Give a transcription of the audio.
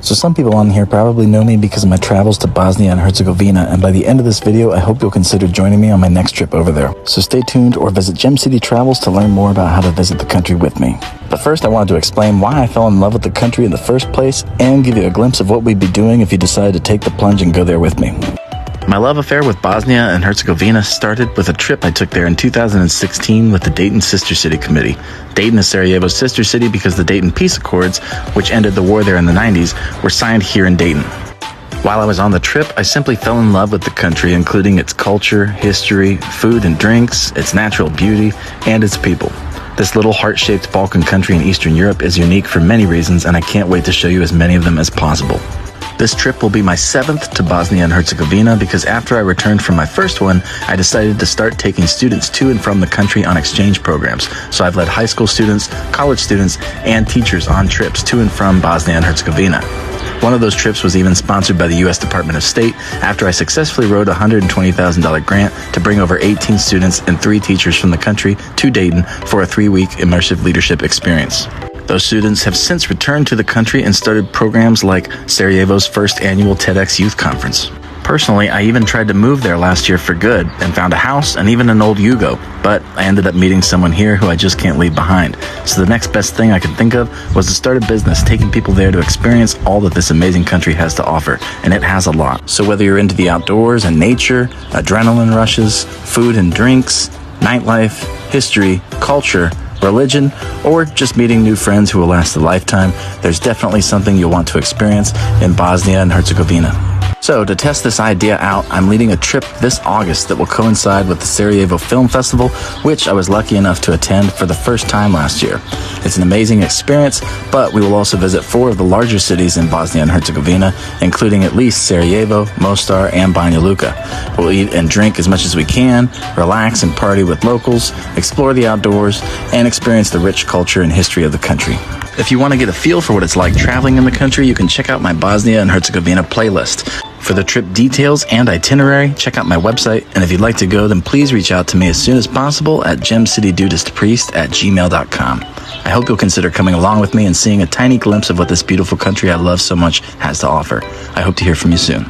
So some people on here probably know me because of my travels to Bosnia and Herzegovina, and by the end of this video, I hope you'll consider joining me on my next trip over there. So stay tuned or visit Gem City Travels to learn more about how to visit the country with me. But first, I wanted to explain why I fell in love with the country in the first place and give you a glimpse of what we'd be doing if you decided to take the plunge and go there with me. My love affair with Bosnia and Herzegovina started with a trip I took there in 2016 with the Dayton Sister City Committee. Dayton is Sarajevo's sister city because the Dayton Peace Accords, which ended the war there in the 90s, were signed here in Dayton. While I was on the trip, I simply fell in love with the country, including its culture, history, food and drinks, its natural beauty, and its people. This little heart-shaped Balkan country in Eastern Europe is unique for many reasons, and I can't wait to show you as many of them as possible. This trip will be my 7th to Bosnia and Herzegovina because after I returned from my first one, I decided to start taking students to and from the country on exchange programs. So I've led high school students, college students, and teachers on trips to and from Bosnia and Herzegovina. One of those trips was even sponsored by the U.S. Department of State after I successfully wrote a $120,000 grant to bring over 18 students and 3 teachers from the country to Dayton for a 3-week immersive leadership experience. Those students have since returned to the country and started programs like Sarajevo's first annual TEDx Youth Conference. Personally, I even tried to move there last year for good and found a house and even an old Yugo, but I ended up meeting someone here who I just can't leave behind. So the next best thing I could think of was to start a business taking people there to experience all that this amazing country has to offer, and it has a lot. So whether you're into the outdoors and nature, adrenaline rushes, food and drinks, nightlife, history, culture, religion, or just meeting new friends who will last a lifetime, there's definitely something you'll want to experience in Bosnia and Herzegovina. So to test this idea out, I'm leading a trip this August that will coincide with the Sarajevo Film Festival, which I was lucky enough to attend for the first time last year. It's an amazing experience, but we will also visit 4 of the larger cities in Bosnia and Herzegovina, including at least Sarajevo, Mostar, and Banja Luka. We'll eat and drink as much as we can, relax and party with locals, explore the outdoors, and experience the rich culture and history of the country. If you want to get a feel for what it's like traveling in the country, you can check out my Bosnia and Herzegovina playlist. For the trip details and itinerary, check out my website, and if you'd like to go, then please reach out to me as soon as possible at gemcitydudistpriest@gmail.com. I hope you'll consider coming along with me and seeing a tiny glimpse of what this beautiful country I love so much has to offer. I hope to hear from you soon.